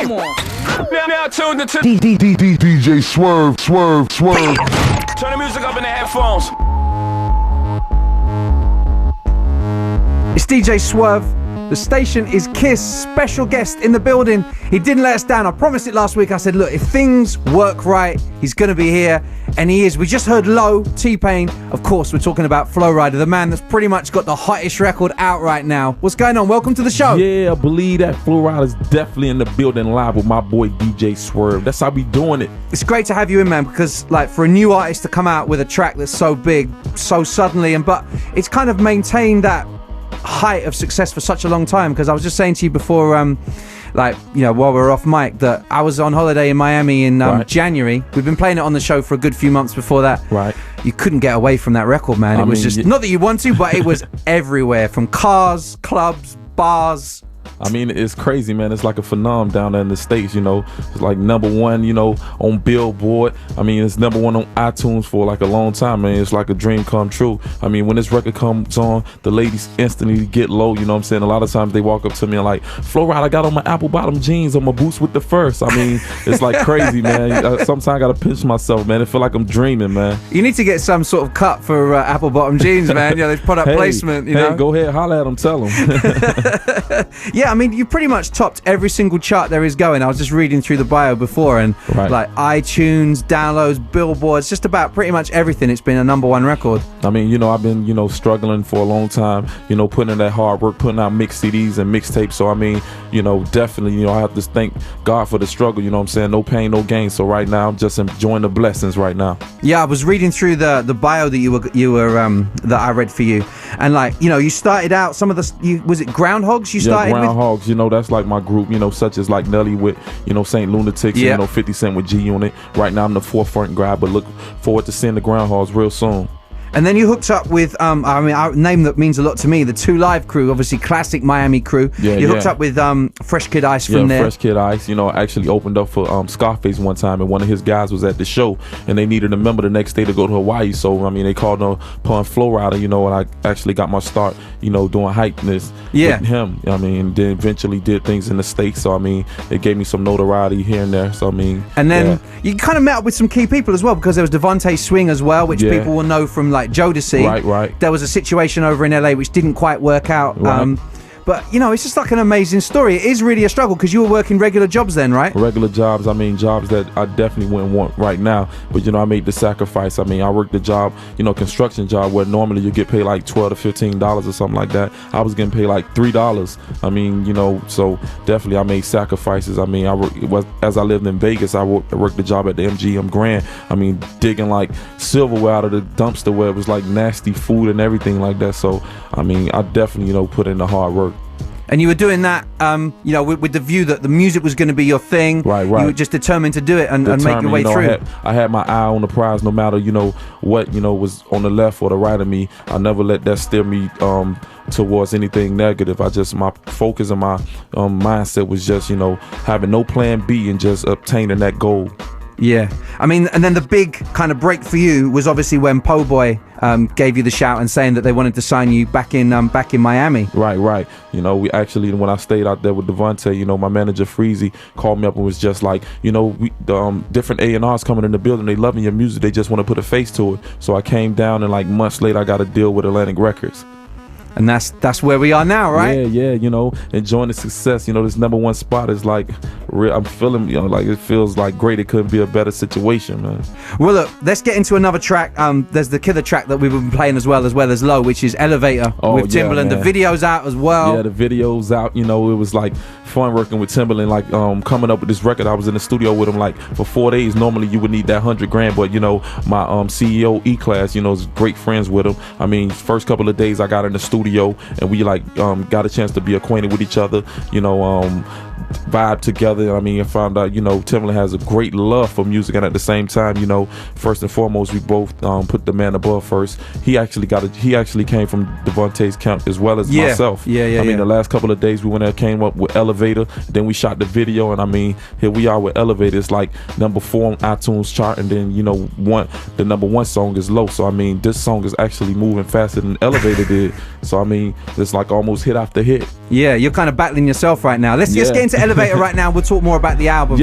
Come on. Now tuned into DJ Swerve. Turn the music up in the headphones. It's DJ Swerve. The station is Kiss. Special guest in the building. He didn't let us down. I promised it last week. I said, look, if things work right, he's going to be here. And he is. We just heard Low, T-Pain. Of course, we're talking about Flo Rida, the man that's pretty much got the hottest record out right now. What's going on? Welcome to the show. Yeah, I believe that Flo Rida's definitely in the building live with my boy DJ Swerve. That's how we doing it. It's great to have you in, man, because like for a new artist to come out with a track that's so big, so suddenly, but it's kind of maintained that height of success for such a long time. Because I was just saying to you before, like, you know, while we were off mic, that I was on holiday in Miami in January. We've been playing it on the show for a good few months before that. Right. You couldn't get away from that record, man. It was just, not that you want to, but it was everywhere, from cars, clubs, bars. I mean, it's crazy, man. It's like a phenomenon down there in the States, you know. It's like #1, you know, on Billboard. I mean, it's #1 on iTunes for like a long time, man. It's like a dream come true. I mean, when this record comes on, the ladies instantly get low, you know what I'm saying? A lot of times they walk up to me and like, Flo Rida, I got on my apple bottom jeans on my boots with the first. I mean, it's like crazy, man. Sometimes I got to pinch myself, man. I feel like I'm dreaming, man. You need to get some sort of cut for apple bottom jeans, man. Yeah, they've product placement, you know. Hey, go ahead, holler at them, tell them. Yeah, I mean, you pretty much topped every single chart there is going. I was just reading through the bio before, and like iTunes, downloads, billboards, just about pretty much everything. It's been a #1 record. I mean, you know, I've been, you know, struggling for a long time, you know, putting in that hard work, putting out mix CDs and mixtapes. So, I mean, you know, definitely, you know, I have to thank God for the struggle, you know what I'm saying? No pain, no gain. So right now, I'm just enjoying the blessings right now. Yeah, I was reading through the bio that you were that I read for you. And like, you know, you started out, some of the, was it Groundhogs you started with? Groundhogs, you know, that's like my group, you know, such as like Nelly with, you know, Saint Lunatics, you know, 50 Cent with G Unit. Right now I'm the forefront guy, but look forward to seeing the Groundhogs real soon. And then you hooked up with, I mean, a name that means a lot to me, the 2 Live crew, obviously classic Miami crew. Yeah, you hooked up with Fresh Kid Ice from there. Fresh Kid Ice, you know, actually opened up for Scarface one time, and one of his guys was at the show, and they needed a member the next day to go to Hawaii. So, I mean, they called upon Flo Rida, you know, and I actually got my start, you know, doing hypeness with him. I mean, then eventually did things in the States. So, I mean, it gave me some notoriety here and there. So, I mean. And then you kind of met up with some key people as well, because there was Devontae Swing as well, which people will know from like Jodeci. Right. There was a situation over in LA which didn't quite work out. But, you know, it's just like an amazing story. It is really a struggle because you were working regular jobs then, right? Regular jobs. I mean, jobs that I definitely wouldn't want right now. But, you know, I made the sacrifice. I mean, I worked the job, you know, construction job where normally you get paid like $12 to $15 or something like that. I was getting paid like $3. I mean, you know, so definitely I made sacrifices. I mean, as I lived in Vegas, I worked the job at the MGM Grand. I mean, digging like silverware out of the dumpster where it was like nasty food and everything like that. So, I mean, I definitely, you know, put in the hard work. And you were doing that, you know, with the view that the music was going to be your thing. Right. You were just determined to do it and make your way through. I had my eye on the prize, no matter, you know, what, you know, was on the left or the right of me. I never let that steer me towards anything negative. My focus and my mindset was just, you know, having no plan B and just obtaining that goal. Yeah, I mean, and then the big kind of break for you was obviously when Po Boy gave you the shout and saying that they wanted to sign you back in Miami. Right. You know, we actually, when I stayed out there with Devontae, you know, my manager Freezy called me up and was just like, you know, different A&Rs coming in the building, they loving your music, they just want to put a face to it. So I came down, and like months later, I got a deal with Atlantic Records. And that's where we are now, right? Yeah, you know, enjoying the success. You know, this #1 spot is like real. I'm feeling, you know, like it feels like great. It couldn't be a better situation, man. Well, look, let's get into another track. There's the killer track that we've been playing as well as Low, which is Elevator with Timbaland. The video's out as well. Yeah, the video's out. You know, it was like fun working with Timbaland, like coming up with this record. I was in the studio with him like for 4 days. Normally you would need that $100,000, but you know, my CEO E-Class, you know, is great friends with him. I mean, first couple of days I got in the studio and we like got a chance to be acquainted with each other, you know, vibe together. I mean, I found out, you know, Timbaland has a great love for music, and at the same time, you know, first and foremost, we both put the man above first. He actually came from Devontae's camp as well as myself. I mean, the last couple of days we went there, came up with Elevator, then we shot the video, and I mean, here we are with Elevator. It's like #4 on iTunes chart, and then, you know, the #1 song is Low. So I mean, this song is actually moving faster than Elevator did. So I mean, it's like almost hit after hit. Yeah, you're kind of battling yourself right now. Let's get into elevator right now. We'll talk more about the album.